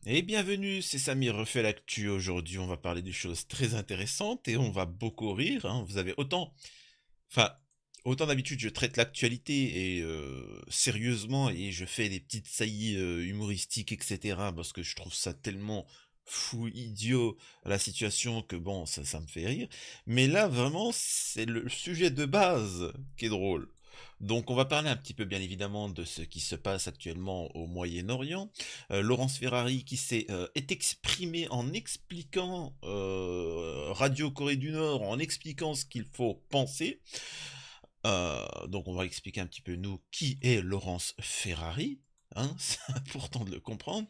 Et bienvenue, c'est Samir refait l'actu. Aujourd'hui, on va parler des choses très intéressantes et on va beaucoup rire, hein. Vous avez enfin, autant d'habitude, je traite l'actualité et sérieusement et je fais des petites saillies humoristiques, etc. Parce que je trouve ça tellement fou, idiot, la situation que bon, ça me fait rire. Mais là, vraiment, c'est le sujet de base qui est drôle. Donc, on va parler un petit peu, bien évidemment, de ce qui se passe actuellement au Moyen-Orient. Laurence Ferrari qui est exprimé en expliquant Radio Corée du Nord, en expliquant ce qu'il faut penser. Donc on va expliquer un petit peu nous qui est Laurence Ferrari. Hein, c'est important de le comprendre.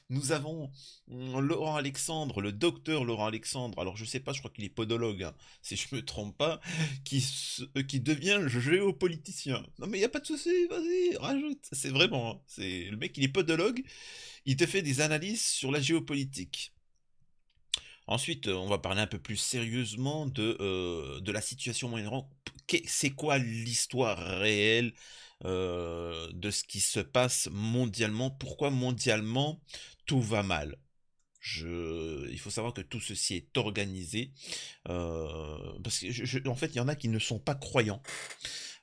Nous avons Laurent Alexandre, le docteur Laurent Alexandre. Alors je sais pas, je crois qu'il est podologue, hein, si je me trompe pas, qui devient géopoliticien. Non mais il y a pas de souci, vas-y, rajoute. C'est vraiment, hein, c'est le mec, il est podologue. Il te fait des analyses sur la géopolitique. Ensuite, on va parler un peu plus sérieusement de la situation au Moyen-Orient. C'est quoi l'histoire réelle de ce qui se passe mondialement? Pourquoi mondialement tout va mal? Il faut savoir que tout ceci est organisé parce que en fait, il y en a qui ne sont pas croyants.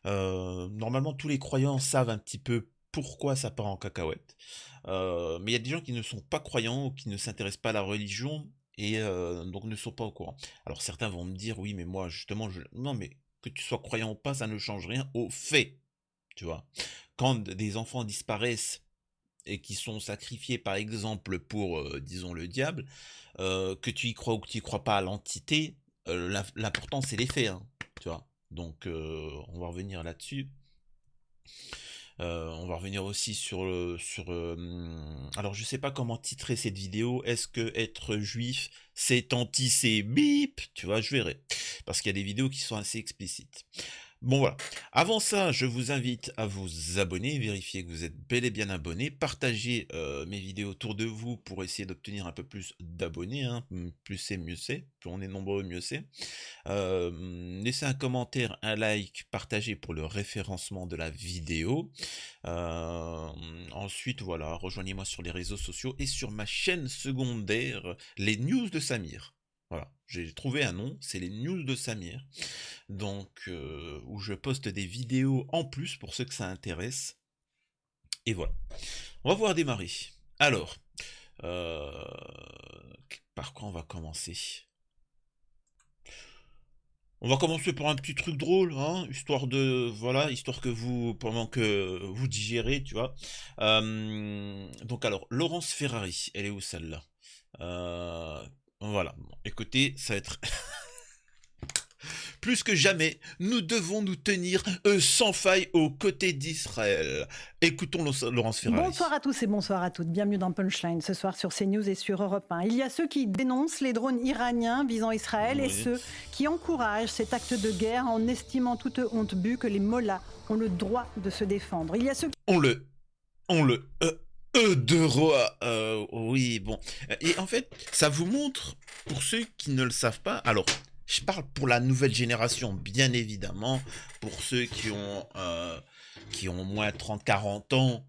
Normalement, tous les croyants savent un petit peu pourquoi ça part en cacahuète. Mais il y a des gens qui ne sont pas croyants ou qui ne s'intéressent pas à la religion et donc ne sont pas au courant. Alors certains vont me dire, oui, mais moi, justement, non, mais que tu sois croyant ou pas, ça ne change rien au fait, tu vois. Quand des enfants disparaissent et qui sont sacrifiés, par exemple, pour, disons, le diable, que tu y crois ou que tu y crois pas à l'entité, l'important, c'est les faits, hein, tu vois. Donc, on va revenir là-dessus. On va revenir aussi alors je sais pas comment titrer cette vidéo. Est-ce que être juif, c'est anti, bip? Tu vois, je verrai. Parce qu'il y a des vidéos qui sont assez explicites. Bon voilà. Avant ça, je vous invite à vous abonner, vérifier que vous êtes bel et bien abonné, partagez mes vidéos autour de vous pour essayer d'obtenir un peu plus d'abonnés, hein. Plus c'est, mieux c'est. Plus on est nombreux, mieux c'est. Laissez un commentaire, un like, partagez pour le référencement de la vidéo. Ensuite, voilà, rejoignez-moi sur les réseaux sociaux et sur ma chaîne secondaire, les news de Samir. Voilà, j'ai trouvé un nom, c'est les news de Samir. Donc, où je poste des vidéos en plus pour ceux que ça intéresse. Et voilà. On va pouvoir démarrer. Alors, euh, par quoi on va commencer? On va commencer par un petit truc drôle, hein, histoire que pendant que vous digérez, tu vois. Donc alors, Laurence Ferrari, elle est où celle-là? Voilà. Bon, écoutez, ça va être plus que jamais, nous devons nous tenir sans faille aux côtés d'Israël. Écoutons Laurence Bonsoir Ferrari. à tous et bonsoir à toutes. Bienvenue dans Punchline ce soir sur CNews et sur Europe 1. Il y a ceux qui dénoncent les drones iraniens visant Israël et Oui. ceux qui encouragent cet acte de guerre en estimant toute honte but que les mollahs ont le droit de se défendre. Il y a ceux On le, on le, de roi. Oui, bon. Et en fait, ça vous montre, pour ceux qui ne le savent pas, alors, je parle pour la nouvelle génération, bien évidemment, pour ceux qui ont moins de 30, 40 ans,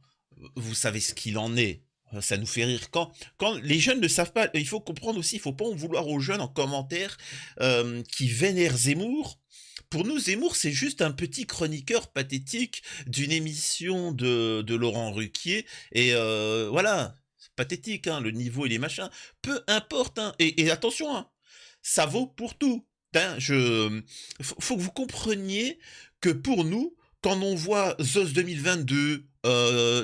vous savez ce qu'il en est. Ça nous fait rire. Quand les jeunes ne savent pas, il faut comprendre aussi, il faut pas en vouloir aux jeunes en commentaire qui vénèrent Zemmour. Pour nous, Zemmour, c'est juste un petit chroniqueur pathétique d'une émission de Laurent Ruquier. Et voilà, c'est pathétique, hein, le niveau et les machins. Peu importe, hein. Et attention, hein, ça vaut pour tout. Hein, faut que vous compreniez que pour nous, quand on voit ZOS 2022,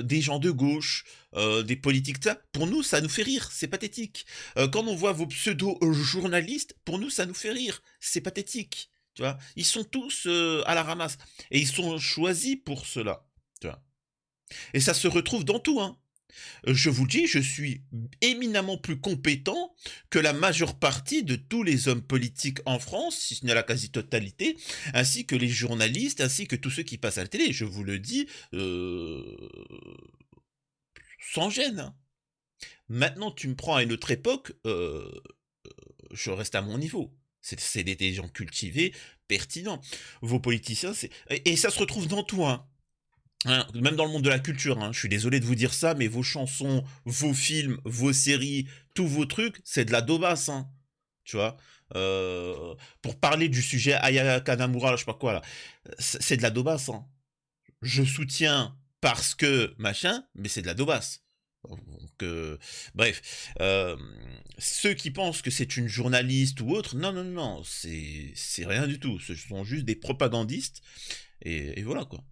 des gens de gauche, des politiques, ça, pour nous, ça nous fait rire, c'est pathétique. Quand on voit vos pseudo-journalistes, pour nous, ça nous fait rire, c'est pathétique. Tu vois, ils sont tous à la ramasse. Et ils sont choisis pour cela. Tu vois. Et ça se retrouve dans tout, hein. Je vous dis, je suis éminemment plus compétent que la majeure partie de tous les hommes politiques en France, si ce n'est la quasi-totalité, ainsi que les journalistes, ainsi que tous ceux qui passent à la télé. Je vous le dis sans gêne, hein. Maintenant, tu me prends à une autre époque, je reste à mon niveau. C'est des gens cultivés, pertinents. Vos politiciens, et ça se retrouve dans tout, hein. Hein, même dans le monde de la culture, hein, je suis désolé de vous dire ça, mais vos chansons, vos films, vos séries, tous vos trucs, c'est de la daubasse, hein, tu vois? Pour parler du sujet Aya Kanamura, je sais pas quoi là, c'est de la daubasse, hein. Je soutiens parce que machin, mais c'est de la daubasse. Donc, bref, ceux qui pensent que c'est une journaliste ou autre, non, non, non, c'est rien du tout. Ce sont juste des propagandistes et voilà quoi.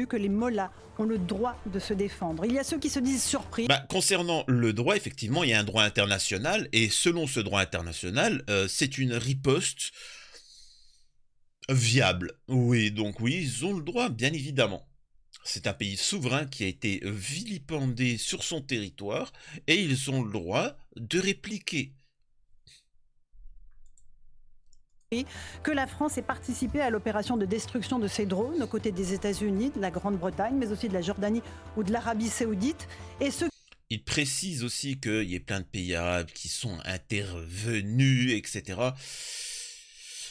Que les mollahs ont le droit de se défendre. Il y a ceux qui se disent surpris. Bah, concernant le droit, effectivement, il y a un droit international et selon ce droit international, c'est une riposte viable. Oui, donc oui, ils ont le droit, bien évidemment. C'est un pays souverain qui a été vilipendé sur son territoire et ils ont le droit de répliquer. Que la France ait participé à l'opération de destruction de ces drones aux côtés des États-Unis, de la Grande-Bretagne, mais aussi de la Jordanie ou de l'Arabie saoudite. Et ceux Il précise aussi qu'il y a plein de pays arabes qui sont intervenus, etc.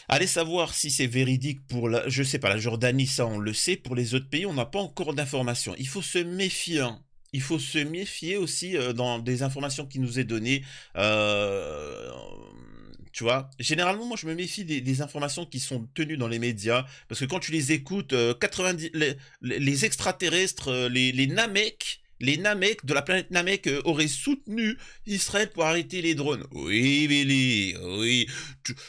Allez savoir si c'est véridique pour la, je sais pas, la Jordanie, ça on le sait. Pour les autres pays, on n'a pas encore d'informations. Il faut se méfier, hein. Il faut se méfier aussi dans des informations qui nous est données. Euh, Tu vois, généralement, moi, je me méfie des informations qui sont tenues dans les médias, parce que quand tu les écoutes, 90, les extraterrestres, les Namek de la planète Namek auraient soutenu Israël pour arrêter les drones. Oui, Billy, oui.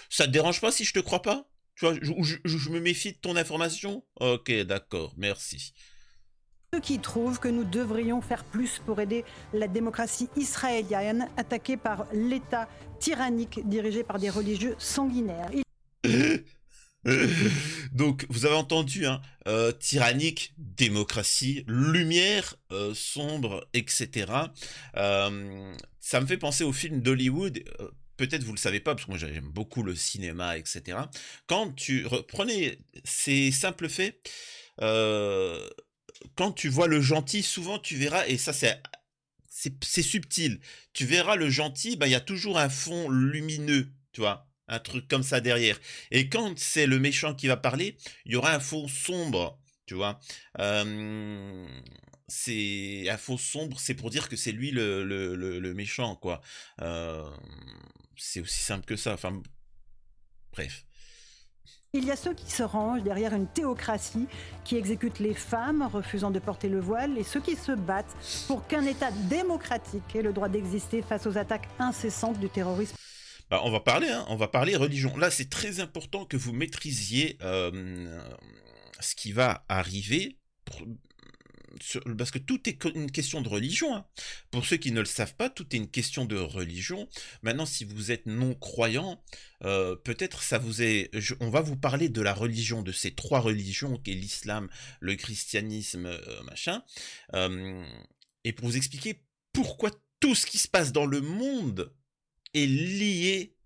Ça te dérange pas si je te crois pas? Tu vois, je me méfie de ton information? Ok, d'accord, merci. qui trouvent que nous devrions faire plus pour aider la démocratie israélienne attaquée par l'État tyrannique dirigé par des religieux sanguinaires. Donc, vous avez entendu, hein, tyrannique, démocratie, lumière, sombre, etc. Ça me fait penser au film d'Hollywood. Peut-être vous le savez pas, parce que moi j'aime beaucoup le cinéma, etc. Quand tu reprenez ces simples faits, euh, quand tu vois le gentil, souvent tu verras, et ça c'est subtil. Tu verras le gentil, bah, il y a toujours un fond lumineux, tu vois, un truc comme ça derrière. Et quand c'est le méchant qui va parler, il y aura un fond sombre, tu vois. Euh, c'est un fond sombre, c'est pour dire que c'est lui le méchant, quoi. Euh, c'est aussi simple que ça. Enfin, bref. Il y a ceux qui se rangent derrière une théocratie qui exécute les femmes refusant de porter le voile et ceux qui se battent pour qu'un État démocratique ait le droit d'exister face aux attaques incessantes du terrorisme. Bah, on va parler, hein, on va parler religion. Là, c'est très important que vous maîtrisiez ce qui va arriver. Parce que tout est une question de religion, hein. Pour ceux qui ne le savent pas, tout est une question de religion. Maintenant, si vous êtes non-croyant, peut-être ça vous est... on va vous parler de la religion, de ces trois religions, qui est l'islam, le christianisme, machin. Euh, et pour vous expliquer pourquoi tout ce qui se passe dans le monde est lié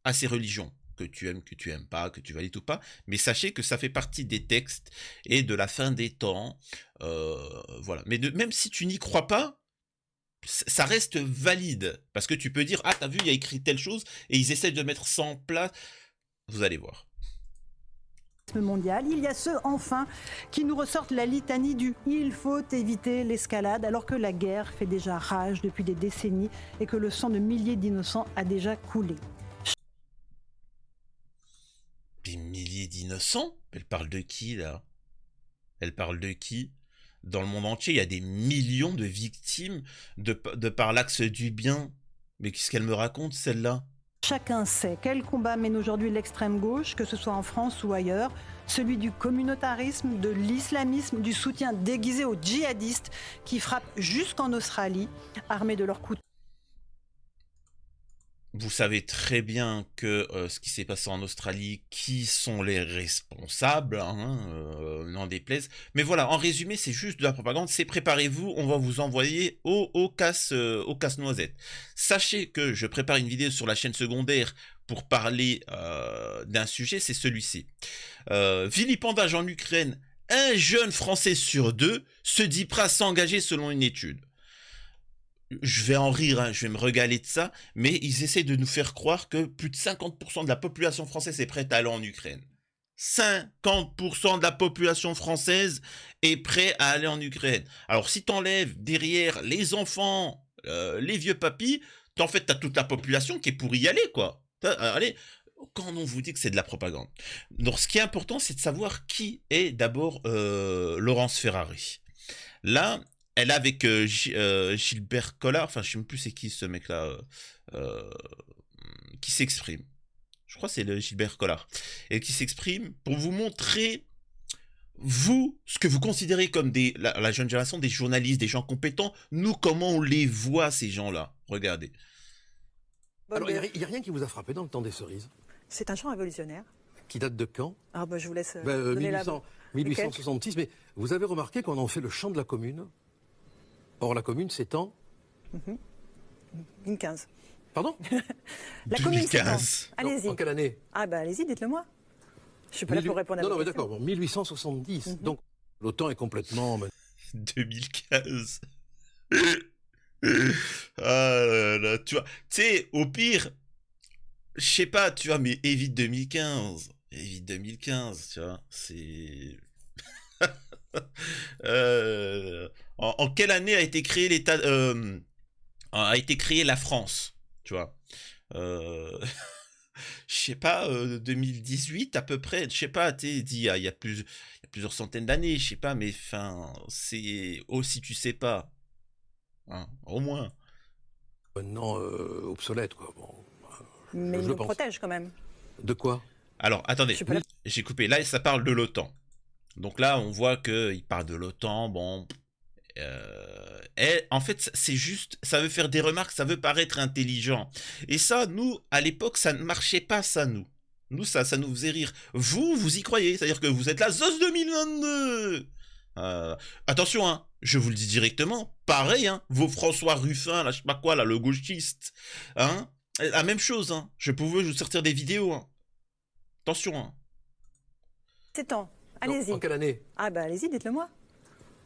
à ces religions, que tu aimes pas, que tu valides ou pas, mais sachez que ça fait partie des textes et de la fin des temps, voilà. Mais même si tu n'y crois pas, ça reste valide, parce que tu peux dire, ah t'as vu, il y a écrit telle chose, et ils essaient de mettre ça en place, vous allez voir. Mondial. Il y a ceux, enfin, qui nous ressortent la litanie du « il faut éviter l'escalade » alors que la guerre fait déjà rage depuis des décennies et que le sang de milliers d'innocents a déjà coulé. Des milliers d'innocents? Elle parle de qui, là? Elle parle de qui? Dans le monde entier, il y a des millions de victimes de par l'axe du bien. Mais qu'est-ce qu'elle me raconte, celle-là? Chacun sait quel combat mène aujourd'hui l'extrême gauche, que ce soit en France ou ailleurs, celui du communautarisme, de l'islamisme, du soutien déguisé aux djihadistes qui frappent jusqu'en Australie, armés de leurs couteaux. Vous savez très bien que ce qui s'est passé en Australie, qui sont les responsables, hein, n'en déplaise. Mais voilà, en résumé, c'est juste de la propagande. C'est préparez-vous, on va vous envoyer au casse-noisette. Sachez que je prépare une vidéo sur la chaîne secondaire pour parler d'un sujet, c'est celui-ci. Vilipendage en Ukraine, un jeune Français sur deux se dit prêt à s'engager selon une étude. Je vais en rire, hein, je vais me régaler de ça, mais ils essaient de nous faire croire que plus de 50% de la population française est prête à aller en Ukraine. 50% de la population française est prêt à aller en Ukraine. Alors si t'enlèves derrière les enfants, les vieux papis, en fait t'as toute la population qui est pour y aller, quoi. Allez, quand on vous dit que c'est de la propagande. Donc ce qui est important, c'est de savoir qui est d'abord Laurence Ferrari. Là, elle est avec Gilbert Collard, enfin je sais même plus c'est qui ce mec-là, euh, qui s'exprime. Je crois que c'est le Gilbert Collard. Et qui s'exprime pour vous montrer, vous, ce que vous considérez comme la jeune génération, des journalistes, des gens compétents, nous, comment on les voit, ces gens-là. Regardez. Alors, il n'y a rien qui vous a frappé dans le temps des cerises? C'est un chant révolutionnaire. Qui date de quand? Ah bah je vous laisse 1866, mais vous avez remarqué qu'on en fait le chant de la commune? Or, la commune s'étend... 2015. Pardon? La commune s'étend. 2015. Allez-y. En quelle année? Ah bah allez-y, dites-le moi. Je suis pas là pour répondre à Non, vos non, mais questions. d'accord, bon, 1870. Donc, l'OTAN est complètement... 2015. Ah là là, tu vois. Tu sais, au pire, je sais pas, tu vois, mais évite 2015. Évite 2015, tu vois. C'est... en quelle année a été créé l'État... a été créée la France, tu vois. Je sais pas, 2018 à peu près, je sais pas, tu dit il y a plusieurs centaines d'années, je sais pas, mais enfin, c'est aussi tu sais pas, hein, au moins. Maintenant obsolète, quoi. Bon, Mais je il nous pense. protège quand même. De quoi? Alors, attendez, Je suis pas là. j'ai coupé. Là, ça parle de l'OTAN. Donc là, on voit que il parle de l'OTAN. Bon, en fait, c'est juste, ça veut faire des remarques, ça veut paraître intelligent. Et ça, nous, à l'époque, ça ne marchait pas, ça, nous. Nous, ça nous faisait rire. Vous y croyez. C'est-à-dire que vous êtes la ZOS 2022. Attention, hein, je vous le dis directement. Pareil, hein, vos François Ruffin, là, je sais pas quoi, là, le gauchiste. Hein, la même chose, hein. Je pouvais vous sortir des vidéos, hein. Attention, hein. S'étend. Non, Allez-y. en quelle année? Ah bah allez-y, dites-le moi.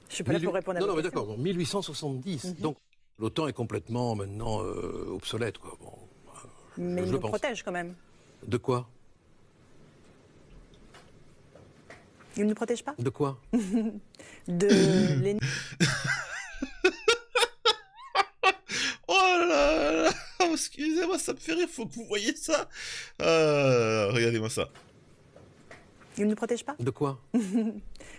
Je suis pas là pour répondre à Non, vos non, mais questions. d'accord, bon, 1870. Donc, l'OTAN est complètement maintenant obsolète, quoi. Bon, Mais il je nous pense. protège quand même. De quoi? Il ne nous protège pas De quoi? de l'ennemi. Oh là là, excusez-moi, ça me fait rire, faut que vous voyez ça. Regardez-moi ça. Il ne nous protège pas De quoi?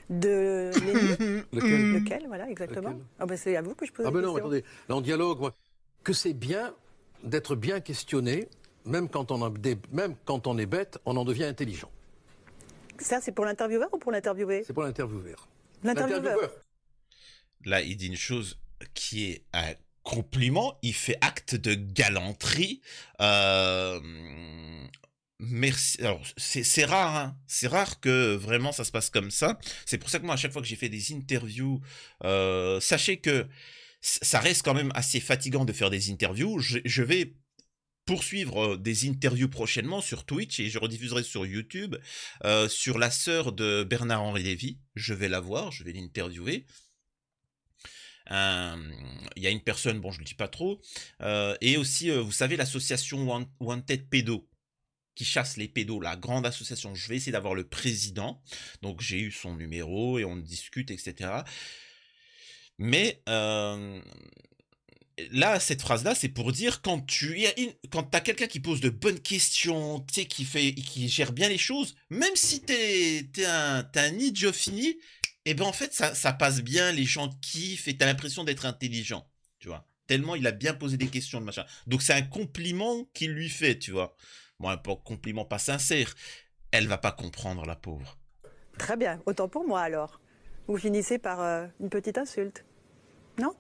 de l'ennemi. Lequel? Lequel, voilà, exactement. Lequel? Ah bah c'est à vous que je pose Ah la ben non, question. attendez, là on dialogue, moi. Que c'est bien d'être bien questionné, même quand on est bête, on en devient intelligent. Ça, c'est pour l'intervieweur ou pour l'interviewé? C'est pour l'intervieweur. L'intervieweur. Là, il dit une chose qui est un compliment, il fait acte de galanterie. Merci. Alors, c'est rare, hein. C'est rare que vraiment ça se passe comme ça. C'est pour ça que moi, à chaque fois que j'ai fait des interviews, sachez que ça reste quand même assez fatigant de faire des interviews. Je vais poursuivre des interviews prochainement sur Twitch et je rediffuserai sur YouTube sur la sœur de Bernard-Henri Lévy. Je vais la voir, je vais l'interviewer. Il y a une personne, bon je le dis pas trop, et aussi vous savez l'association Wanted Pédo qui chasse les pédos, la grande association. Je vais essayer d'avoir le président, donc j'ai eu son numéro et on discute, etc. Mais là, cette phrase-là, c'est pour dire quand t'as quelqu'un qui pose de bonnes questions, tu sais, qui gère bien les choses, même si t'es un idiot fini, et ben en fait ça passe bien, les gens kiffent et t'as l'impression d'être intelligent, tu vois. Tellement il a bien posé des questions de machin. Donc c'est un compliment qu'il lui fait, tu vois. Bon, un compliment pas sincère. Elle va pas comprendre, la pauvre. Très bien, autant pour moi alors. Vous finissez par une petite insulte. Non?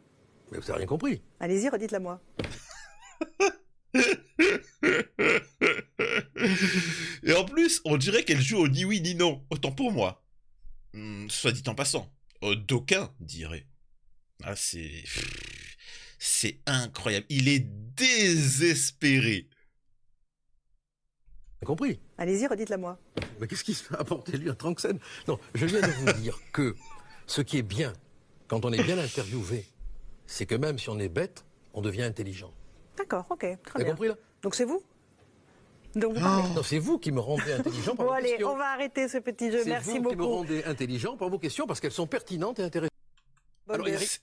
Mais vous n'avez rien compris. Allez-y, redites-la moi. Et en plus, on dirait qu'elle joue au ni oui ni non. Autant pour moi. Soit dit en passant. D'aucuns diraient. Ah, c'est incroyable. Il est désespéré. Vous avez compris. Allez-y, redites-la moi. Mais qu'est-ce qui se fait apporter lui à Tranxène? Non, je viens de vous dire que ce qui est bien, quand on est bien interviewé, c'est que même si on est bête, on devient intelligent. D'accord, ok, très Vous avez bien. compris là? Donc c'est vous? dont vous parlez. Non, c'est vous qui me rendez intelligent par Bon, vos allez, questions. on va arrêter ce petit jeu. C'est Merci vous qui me beaucoup. rendez intelligent par vos questions parce qu'elles sont pertinentes et intéressantes. Bonne Alors, guerre. Eric,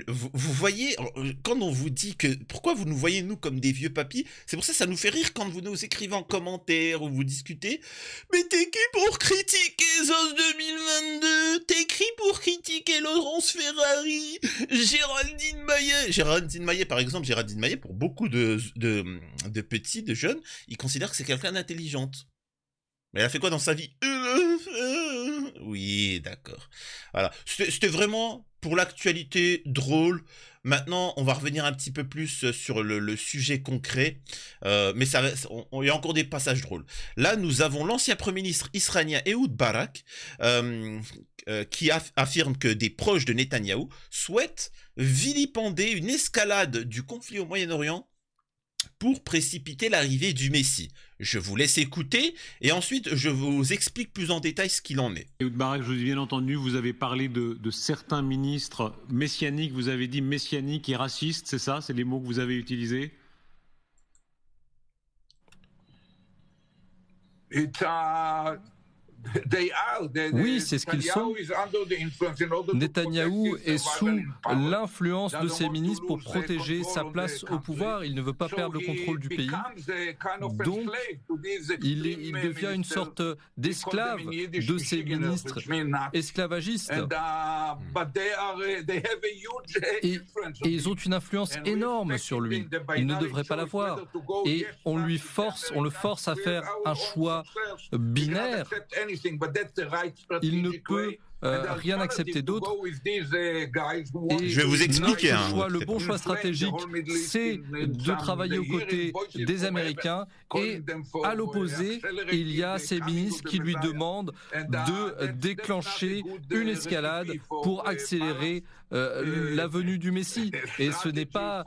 Vous voyez, quand on vous dit que pourquoi vous nous voyez nous comme des vieux papis, c'est pour ça que ça nous fait rire quand vous nous écrivez en commentaire ou vous discutez. Mais t'es qui pour critiquer ZOS 2022? T'écris pour critiquer Laurence Ferrari, Géraldine Maillet. Géraldine Maillet, par exemple, Géraldine Maillet, pour beaucoup de petits, de jeunes, ils considèrent que c'est quelqu'un d'intelligente. Mais elle a fait quoi dans sa vie? Oui, d'accord. Voilà. C'était vraiment pour l'actualité drôle. Maintenant, on va revenir un petit peu plus sur le sujet concret. Mais il y a encore des passages drôles. Là, nous avons l'ancien Premier ministre israélien Ehud Barak qui affirme que des proches de Netanyahou souhaitent vilipender une escalade du conflit au Moyen-Orient pour précipiter l'arrivée du Messie. Je vous laisse écouter et ensuite je vous explique plus en détail ce qu'il en est. Ehud Barak, je vous ai bien entendu, vous avez parlé de certains ministres messianiques, vous avez dit messianiques et racistes, c'est ça? C'est les mots que vous avez utilisés? Oui, c'est ce qu'ils sont. Netanyahou est sous l'influence de ses ministres pour protéger sa place au pouvoir. Il ne veut pas perdre le contrôle du pays. Donc, il devient une sorte d'esclave de ses ministres esclavagistes. Et ils ont une influence énorme sur lui. Il ne devrait pas l'avoir. Et on le force à faire un choix binaire. Il ne peut rien accepter d'autre. Et je vais vous expliquer. Le bon choix stratégique, c'est de travailler aux côtés des Américains. Et à l'opposé, il y a ces ministres qui lui demandent de déclencher une escalade pour accélérer la venue du Messie. Et ce n'est pas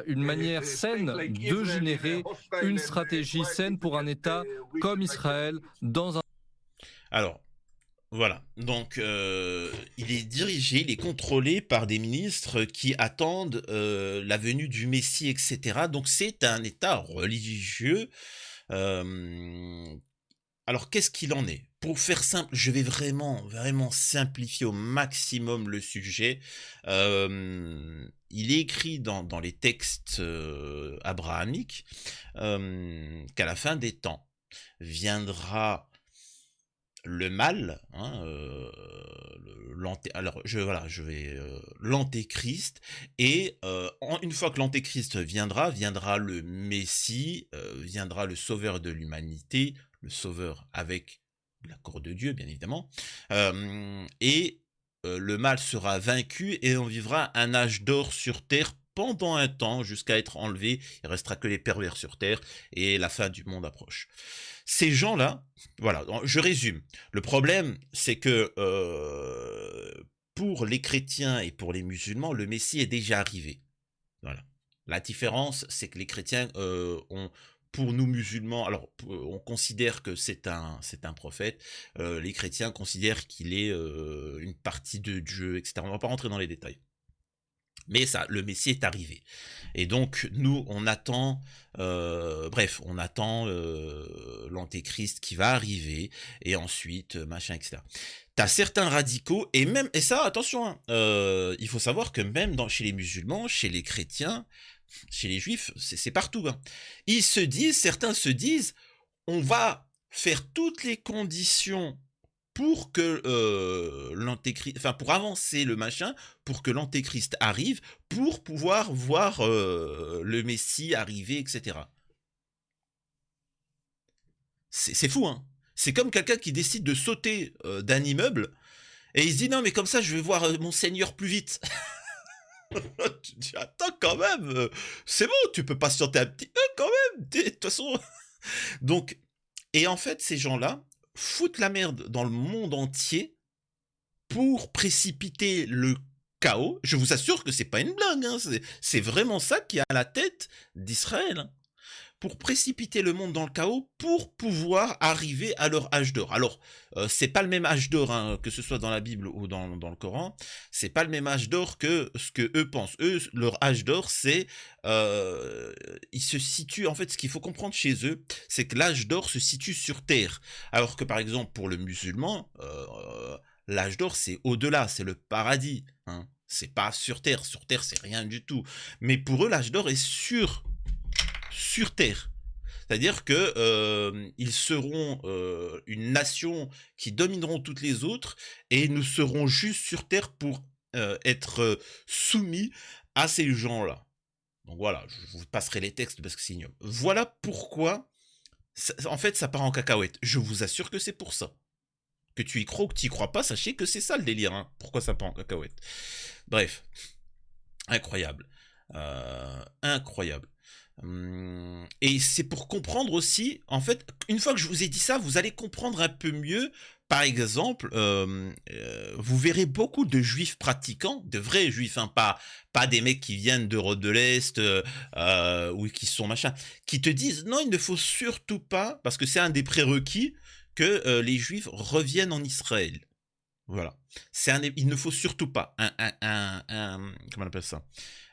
une manière saine de générer une stratégie saine pour un État comme Israël dans un... Alors, voilà. Donc, il est dirigé, il est contrôlé par des ministres qui attendent la venue du Messie, etc. Donc, c'est un État religieux. Alors, qu'est-ce qu'il en est? Pour faire simple, je vais vraiment simplifier au maximum le sujet. Il est écrit dans les textes abrahamiques qu'à la fin des temps viendra le mal, l'antéchrist, et une fois que l'antéchrist viendra le Messie, viendra le sauveur de l'humanité, le sauveur avec l'accord de Dieu, bien évidemment, et le mal sera vaincu et on vivra un âge d'or sur terre pendant un temps jusqu'à être enlevé. Il restera que les pervers sur terre et la fin du monde approche. Ces gens-là, voilà, je résume. Le problème, c'est que pour les chrétiens et pour les musulmans, le Messie est déjà arrivé. Voilà. La différence, c'est que les chrétiens ont, pour nous musulmans, alors on considère que c'est un prophète. Les chrétiens considèrent qu'il est une partie de Dieu, etc. On ne va pas rentrer dans les détails. Mais ça, le Messie est arrivé. Et donc, nous, on attend, on attend l'antéchrist qui va arriver, et ensuite, machin, etc. T'as certains radicaux, et ça, attention, hein, il faut savoir que même chez les musulmans, chez les chrétiens, chez les juifs, c'est partout, hein. Certains se disent, on va faire toutes les conditions pour que l'antéchrist, enfin pour avancer le machin, pour que l'antéchrist arrive, pour pouvoir voir le Messie arriver, etc. C'est fou, hein. C'est comme quelqu'un qui décide de sauter d'un immeuble et il se dit non mais comme ça je vais voir mon Seigneur plus vite. Tu dis attends quand même, c'est bon, tu peux patienter un petit peu quand même, de toute façon. Donc, et en fait ces gens-là foutent la merde dans le monde entier pour précipiter le chaos. Je vous assure que c'est pas une blague, hein. C'est vraiment ça qui est à la tête d'Israël, hein. pour précipiter le monde dans le chaos pour pouvoir arriver à leur âge d'or. Alors, c'est pas le même âge d'or, hein, que ce soit dans la Bible ou dans le Coran, c'est pas le même âge d'or que ce que eux pensent. Eux, leur âge d'or, c'est... ils se situent... En fait, ce qu'il faut comprendre chez eux, c'est que l'âge d'or se situe sur Terre. Alors que, par exemple, pour le musulman, l'âge d'or, c'est au-delà, c'est le paradis, hein. C'est pas sur Terre. Sur Terre, c'est rien du tout. Mais pour eux, l'âge d'or est sur Terre. C'est-à-dire que ils seront une nation qui domineront toutes les autres et nous serons juste sur Terre pour être soumis à ces gens-là. Donc voilà, je vous passerai les textes parce que c'est ignoble. Voilà pourquoi, en fait, ça part en cacahuète. Je vous assure que c'est pour ça. Que tu y crois ou que tu y crois pas, sachez que c'est ça le délire, hein. Pourquoi ça part en cacahuète. Bref, incroyable. Incroyable. Et c'est pour comprendre aussi, en fait, une fois que je vous ai dit ça, vous allez comprendre un peu mieux. Par exemple, vous verrez beaucoup de juifs pratiquants, de vrais juifs, hein, pas des mecs qui viennent d'Europe de l'Est ou qui sont machin, qui te disent non, il ne faut surtout pas, parce que c'est un des prérequis, que les juifs reviennent en Israël. Voilà. Il ne faut surtout pas comment on appelle ça,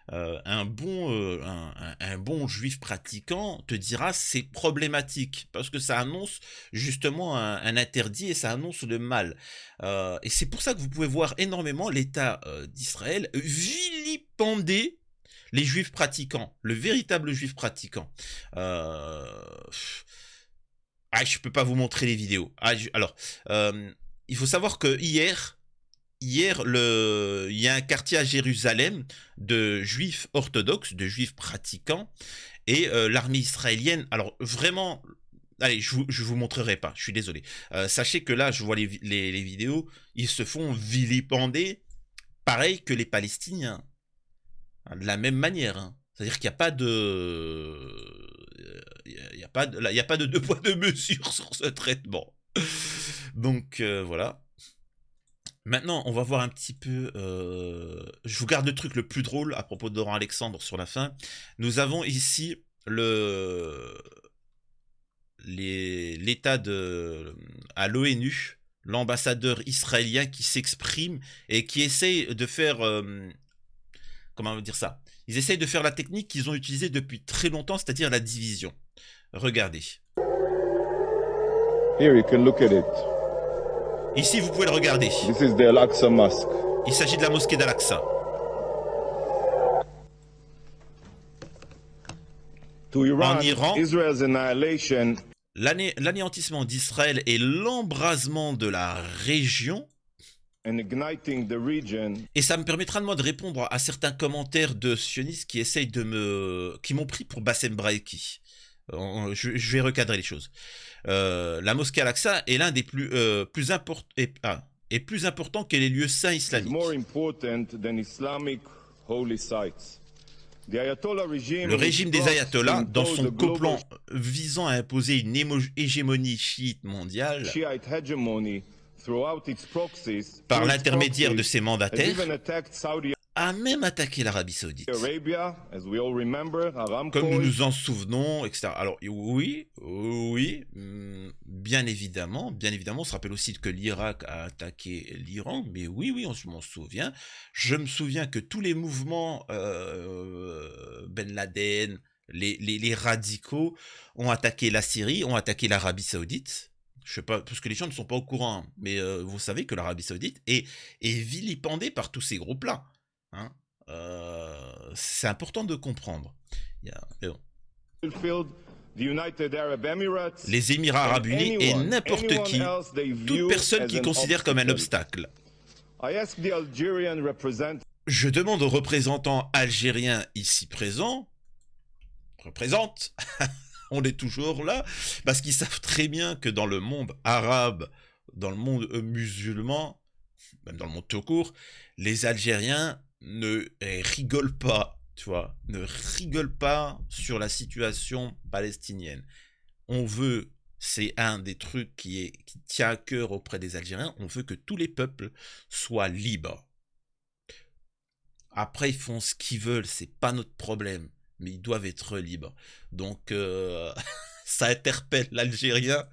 un bon juif pratiquant te dira c'est problématique parce que ça annonce justement un interdit et ça annonce le mal. Et c'est pour ça que vous pouvez voir énormément l'État d'Israël vilipender les juifs pratiquants, le véritable juif pratiquant. Je peux pas vous montrer les vidéos. Alors, il faut savoir que hier, il y a un quartier à Jérusalem de juifs orthodoxes, de juifs pratiquants, et l'armée israélienne, alors vraiment, allez, je vous montrerai pas, je suis désolé. Sachez que là, je vois les vidéos, ils se font vilipender, pareil que les Palestiniens, de la même manière, hein. C'est-à-dire qu'il n'y a pas de... Il n'y a pas de deux poids deux mesures sur ce traitement. Donc voilà. Maintenant, on va voir un petit peu... je vous garde le truc le plus drôle à propos de Laurent Alexandre sur la fin. Nous avons ici l'état à l'ONU, l'ambassadeur israélien qui s'exprime et qui essaye de faire... comment on va dire ça? Ils essayent de faire la technique qu'ils ont utilisée depuis très longtemps, c'est-à-dire la division. Regardez. Here you can look at it. Ici, vous pouvez le regarder. This is the Al-Aqsa Mosque. Il s'agit de la mosquée d'Al-Aqsa. En Iran, Israel's annihilation, l'anéantissement d'Israël et l'embrasement de la région. and igniting the region. Et ça me permettra de moi de répondre à certains commentaires de sionistes qui essayent qui m'ont pris pour Bassem Braiki. Je vais recadrer les choses. La mosquée Al-Aqsa est l'un des plus importants que les lieux saints islamiques. More important than Islamic holy sites. Le régime des ayatollahs, dans son coplan visant à imposer une hégémonie chiite mondiale, par l'intermédiaire de ses mandataires, a même attaqué l'Arabie Saoudite. Comme nous nous en souvenons, etc. Alors oui, bien évidemment, on se rappelle aussi que l'Irak a attaqué l'Iran, mais oui, on s'en souvient. Je me souviens que tous les mouvements Ben Laden, les radicaux, ont attaqué la Syrie, ont attaqué l'Arabie Saoudite. Je sais pas, parce que les gens ne sont pas au courant, mais vous savez que l'Arabie Saoudite est vilipendée par tous ces groupes-là. Hein, c'est important de comprendre. Les Émirats Arabes Unis et n'importe qui, toute personne qui considère comme un obstacle. Je demande aux représentants algériens ici présents, on est toujours là, parce qu'ils savent très bien que dans le monde arabe, dans le monde musulman, même dans le monde tout court, les Algériens ne rigolent pas, tu vois, ne rigolent pas sur la situation palestinienne. C'est un des trucs qui tient à cœur auprès des Algériens, on veut que tous les peuples soient libres. Après, ils font ce qu'ils veulent, c'est pas notre problème. mais ils doivent être libres. Donc, ça interpelle l'Algérien.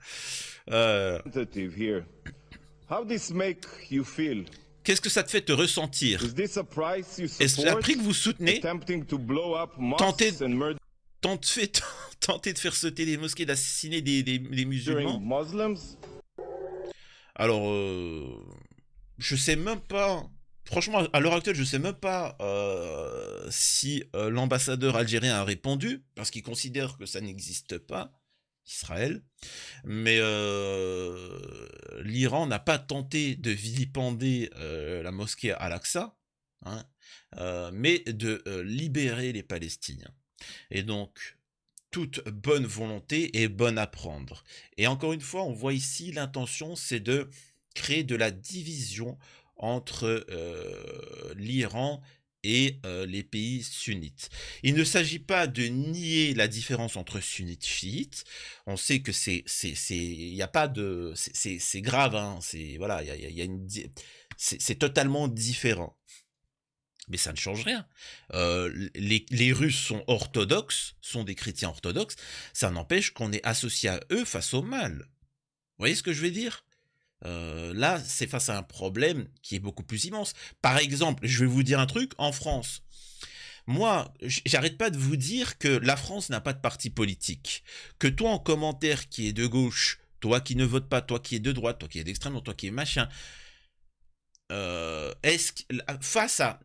How this make you feel? Qu'est-ce que ça te fait te ressentir? Is this a price you Est-ce un support? prix que vous soutenez? Attempting to blow up Tenter, mosques and murder tenter de faire sauter les mosquées, d'assassiner des musulmans? Muslims? Alors, je sais même pas. Franchement, à l'heure actuelle, je sais même pas si l'ambassadeur algérien a répondu, parce qu'il considère que ça n'existe pas, Israël. Mais l'Iran n'a pas tenté de vilipender la mosquée Al-Aqsa, hein, mais de libérer les Palestiniens. Et donc, toute bonne volonté est bonne à prendre. Et encore une fois, on voit ici l'intention, c'est de créer de la division entre l'Iran et les pays sunnites. Il ne s'agit pas de nier la différence entre sunnites et chiites. On sait que c'est grave, hein. Voilà, c'est totalement différent. Mais ça ne change rien. Les Russes sont orthodoxes, sont des chrétiens orthodoxes. Ça n'empêche qu'on est associé à eux face au mal. Vous voyez ce que je veux dire? Là, c'est face à un problème qui est beaucoup plus immense. Par exemple, je vais vous dire un truc, en France, moi, j'arrête pas de vous dire que la France n'a pas de parti politique. Que toi, en commentaire qui est de gauche, toi qui ne votes pas, toi qui es de droite, toi qui es d'extrême droite, toi qui es machin,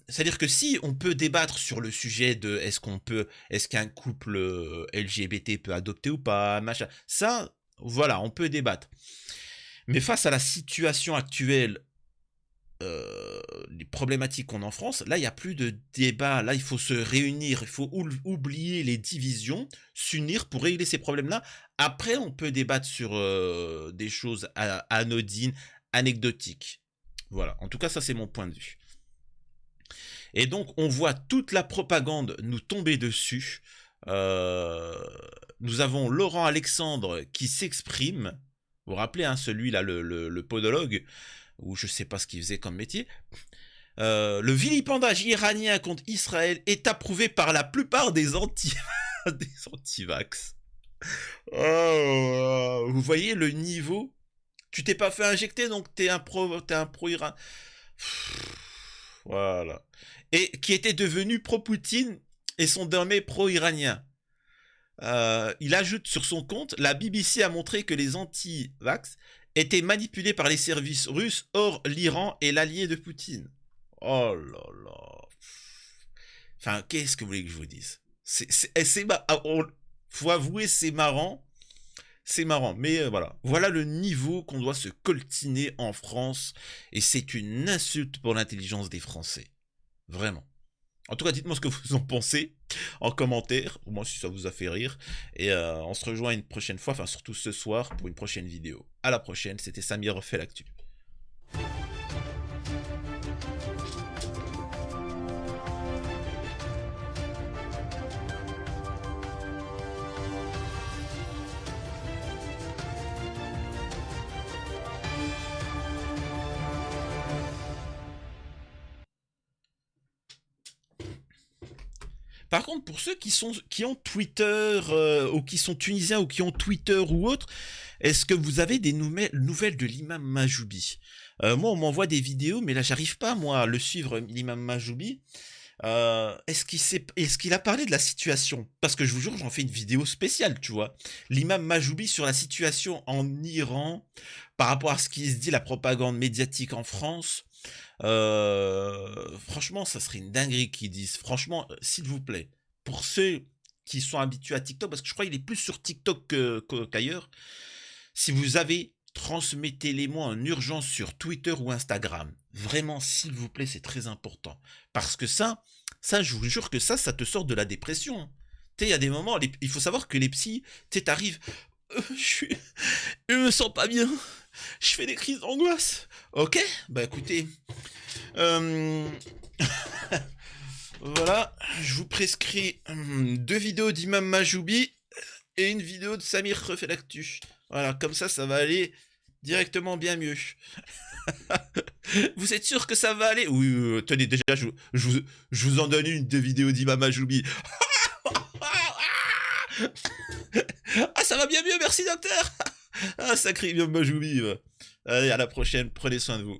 c'est-à-dire que si on peut débattre sur le sujet de est-ce qu'un couple LGBT peut adopter ou pas, machin, ça, voilà, on peut débattre. Mais face à la situation actuelle, les problématiques qu'on a en France, là, il n'y a plus de débat. Là, il faut se réunir, il faut oublier les divisions, s'unir pour régler ces problèmes-là. Après, on peut débattre sur des choses anodines, anecdotiques. Voilà, en tout cas, ça, c'est mon point de vue. Et donc, on voit toute la propagande nous tomber dessus. Nous avons Laurent Alexandre qui s'exprime. Vous vous rappelez, hein, celui-là, le podologue, ou je sais pas ce qu'il faisait comme métier. Le vilipendage iranien contre Israël est approuvé par la plupart des anti-vax. Oh, vous voyez le niveau? Tu t'es pas fait injecter, donc t'es un pro-Iran. Voilà. Et qui était devenu pro-Poutine et sont désormais pro-iraniens. Il ajoute sur son compte, la BBC a montré que les anti-vax étaient manipulés par les services russes, or l'Iran est l'allié de Poutine. Oh là là. Enfin, qu'est-ce que vous voulez que je vous dise? Faut avouer, c'est marrant. C'est marrant, mais voilà. Voilà le niveau qu'on doit se coltiner en France, et c'est une insulte pour l'intelligence des Français. Vraiment. En tout cas, dites-moi ce que vous en pensez en commentaire, au moins si ça vous a fait rire. Et on se rejoint une prochaine fois, enfin surtout ce soir, pour une prochaine vidéo. À la prochaine, c'était Samir refait l'actu. Par contre, pour ceux qui ont Twitter, ou qui sont tunisiens, ou qui ont Twitter ou autre, est-ce que vous avez des nouvelles de l'imam Majoubi? Moi, on m'envoie des vidéos, mais là, j'arrive pas, moi, à le suivre, l'imam Majoubi. Est-ce qu'il a parlé de la situation? Parce que je vous jure, j'en fais une vidéo spéciale, tu vois. L'imam Majoubi sur la situation en Iran, par rapport à ce qui se dit, la propagande médiatique en France. Franchement, ça serait une dinguerie qu'ils disent. Franchement, s'il vous plaît, pour ceux qui sont habitués à TikTok, parce que je crois qu'il est plus sur TikTok qu'ailleurs, si vous avez, transmettez-les-moi en urgence sur Twitter ou Instagram. Vraiment, s'il vous plaît, c'est très important. Parce que ça, je vous jure que ça te sort de la dépression. Tu sais, il y a des moments, il faut savoir que les psys, tu sais, t'arrives, je me sens pas bien, je fais des crises d'angoisse. Ok, bah écoutez, voilà, je vous prescris 2 vidéos d'Imam Majoubi et une vidéo de Samir refait l'actu. Voilà, comme ça va aller directement bien mieux. Vous êtes sûr que ça va aller? Oui, tenez, déjà, je vous en donne une de vidéos d'Imam Majoubi. Ah, ça va bien mieux, merci docteur. Ah, sacré Guillaume Majoubi. Allez, à la prochaine, prenez soin de vous.